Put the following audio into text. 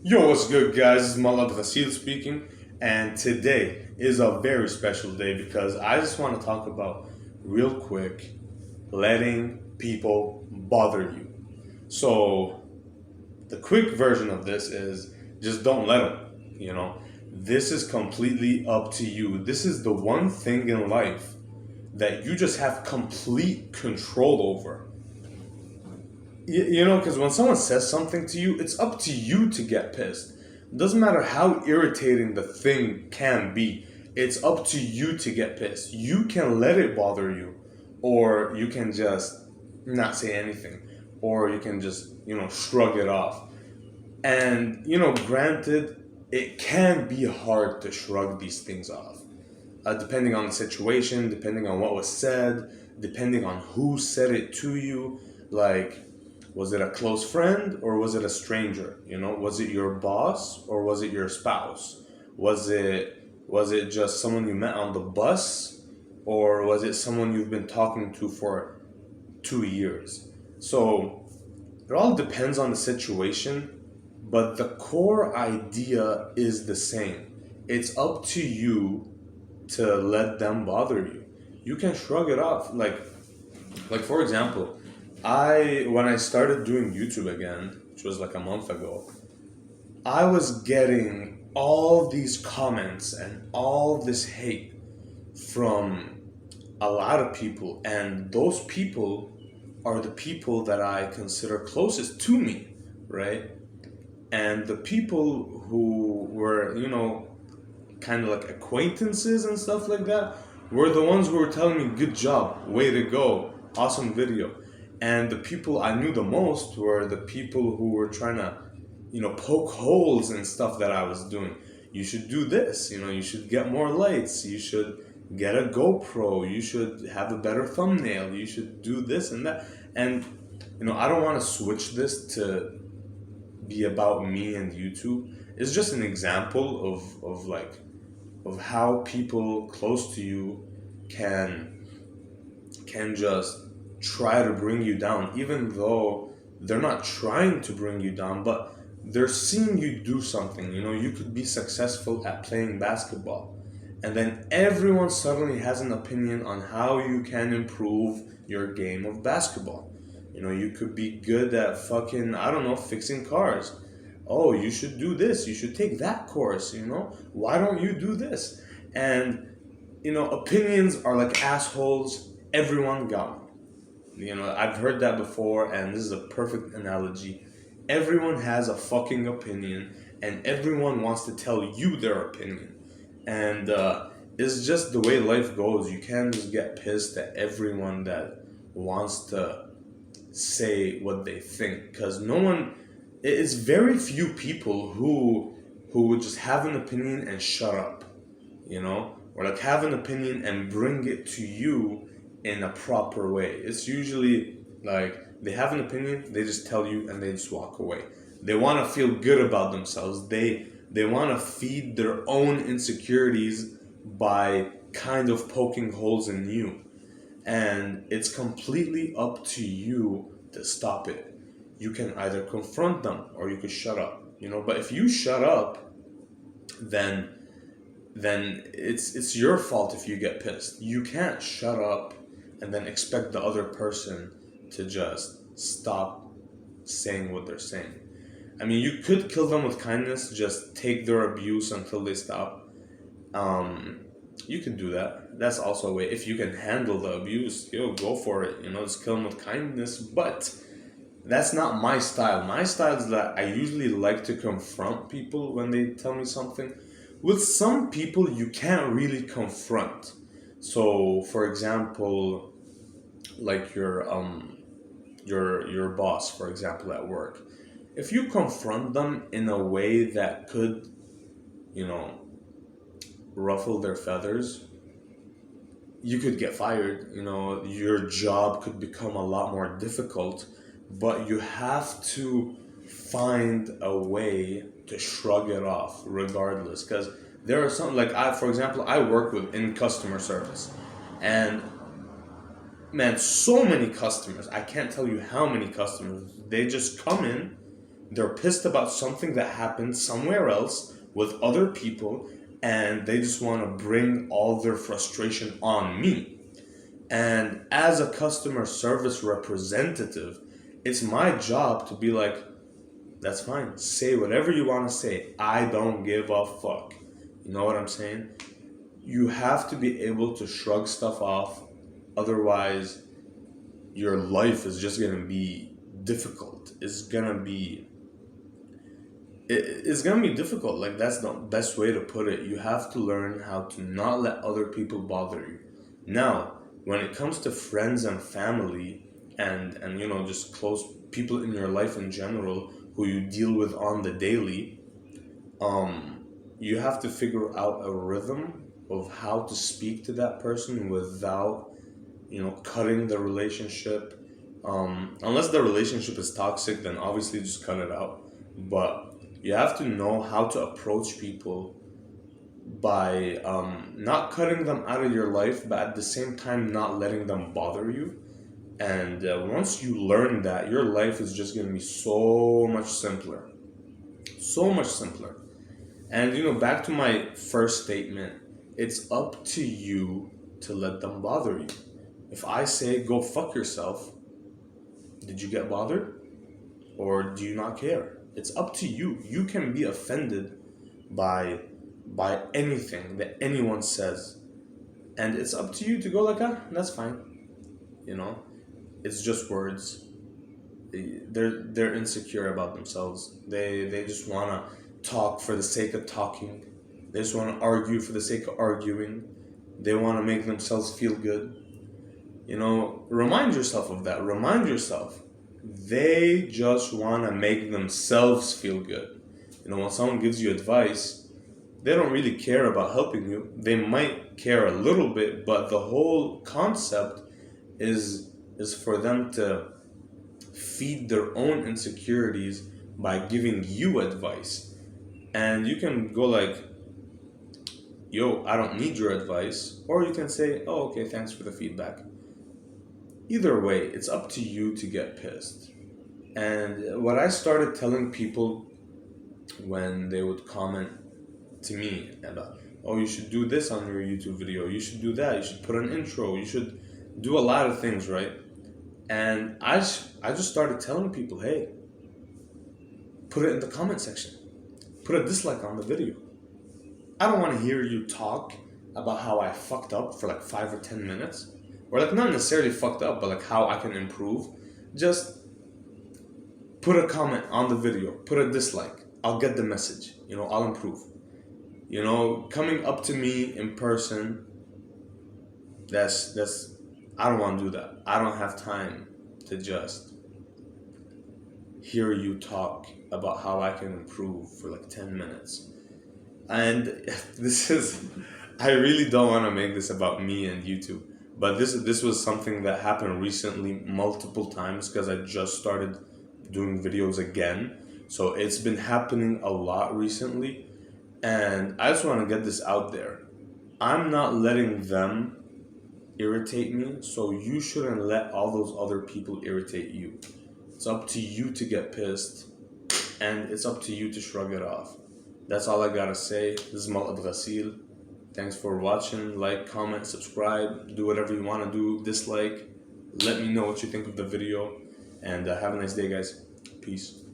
Yo, what's good, guys? It's Malad Ghasil speaking, and today is a very special day because I just want to talk about, real quick, letting people bother you. So, the quick version of this is just don't let them, you know? This is completely up to you. This is the one thing in life that you just have complete control over. Because when someone says something to you, it's up to you to get pissed. Doesn't matter how irritating the thing can be, it's up to you to get pissed. You can let it bother you, or you can just not say anything, or you can just, shrug it off. And, granted, it can be hard to shrug these things off, depending on the situation, depending on what was said, depending on who said it to you. Like, was it a close friend or was it a stranger? Was it your boss or was it your spouse? Was it just someone you met on the bus, or was it someone you've been talking to for 2 years? So it all depends on the situation, but the core idea is the same. It's up to you to let them bother you. You can shrug it off. Like for example, I when I started doing YouTube again, which was like a month ago, I was getting all these comments and all this hate from a lot of people, and those people are the people that I consider closest to me, right? And the people who were, kind of like acquaintances and stuff like that, were the ones who were telling me, good job, way to go, awesome video. And the people I knew the most were the people who were trying to, poke holes in stuff that I was doing. You should do this, you should get more lights, you should get a GoPro, you should have a better thumbnail, you should do this and that. And, I don't want to switch this to be about me and YouTube. It's just an example of how people close to you can just try to bring you down, even though they're not trying to bring you down, but they're seeing you do something. You could be successful at playing basketball, and then everyone suddenly has an opinion on how you can improve your game of basketball. You could be good at fucking, I don't know, fixing cars. Oh, you should do this, you should take that course. Why don't you do this? And opinions are like assholes. Everyone got one. I've heard that before, and this is a perfect analogy. Everyone has a fucking opinion, and everyone wants to tell you their opinion. And it's just the way life goes. You can't just get pissed at everyone that wants to say what they think, because no one, it's very few people who would just have an opinion and shut up, or like have an opinion and bring it to you in a proper way. It's usually like they have an opinion, they just tell you and they just walk away. They want to feel good about themselves. They want to feed their own insecurities by kind of poking holes in you. And it's completely up to you to stop it. You can either confront them or you can shut up. But if you shut up, then it's your fault if you get pissed. You can't shut up and then expect the other person to just stop saying what they're saying. I mean, you could kill them with kindness, just take their abuse until they stop. You can do that. That's also a way. If you can handle the abuse, go for it. Just kill them with kindness. But that's not my style. My style is that I usually like to confront people when they tell me something. With some people, you can't really confront. So, for example, like your boss, for example, at work. If you confront them in a way that could, you know, ruffle their feathers, you could get fired. Your job could become a lot more difficult, but you have to find a way to shrug it off regardless. Because there are some, like for example, I work in customer service, and man, so many customers, I can't tell you how many customers, they just come in, They're pissed about something that happened somewhere else with other people, and they just want to bring all their frustration on me. And as a customer service representative, it's my job to be like, that's fine. Say whatever you want to say. I don't give a fuck. You know what I'm saying? You have to be able to shrug stuff off. Otherwise, your life is just going to be difficult. It's gonna be difficult. Like, that's the best way to put it. You have to learn how to not let other people bother you. Now, when it comes to friends and family, and just close people in your life in general who you deal with on the daily, you have to figure out a rhythm of how to speak to that person without cutting the relationship. Unless the relationship is toxic, then obviously just cut it out. But you have to know how to approach people by not cutting them out of your life, but at the same time not letting them bother you. And once you learn that, your life is just going to be so much simpler. So much simpler. And back to my first statement, it's up to you to let them bother you. If I say go fuck yourself, did you get bothered? Or do you not care? It's up to you. You can be offended by anything that anyone says. And it's up to you to go like, that's fine. It's just words. They're insecure about themselves. They just wanna talk for the sake of talking. They just wanna argue for the sake of arguing. They wanna make themselves feel good. Remind yourself of that. Remind yourself. They just want to make themselves feel good. When someone gives you advice, they don't really care about helping you. They might care a little bit, but the whole concept is for them to feed their own insecurities by giving you advice. And you can go like, yo, I don't need your advice. Or you can say, oh, okay, thanks for the feedback. Either way, it's up to you to get pissed. And what I started telling people when they would comment to me about, oh, you should do this on your YouTube video, you should do that, you should put an intro, you should do a lot of things, right? And I just started telling people, hey, put it in the comment section. Put a dislike on the video. I don't want to hear you talk about how I fucked up for like 5 or 10 minutes. Or like not necessarily fucked up, but like how I can improve. Just put a comment on the video. Put a dislike. I'll get the message. I'll improve. Coming up to me in person, that's I don't want to do that. I don't have time to just hear you talk about how I can improve for like 10 minutes. And I really don't want to make this about me and YouTube. But this was something that happened recently multiple times because I just started doing videos again. So it's been happening a lot recently. And I just want to get this out there. I'm not letting them irritate me, so you shouldn't let all those other people irritate you. It's up to you to get pissed, and it's up to you to shrug it off. That's all I gotta say. This is Malad Ghasil. Thanks for watching. Like, comment, subscribe, do whatever you want to do. Dislike. Let me know what you think of the video. And have a nice day, guys. Peace.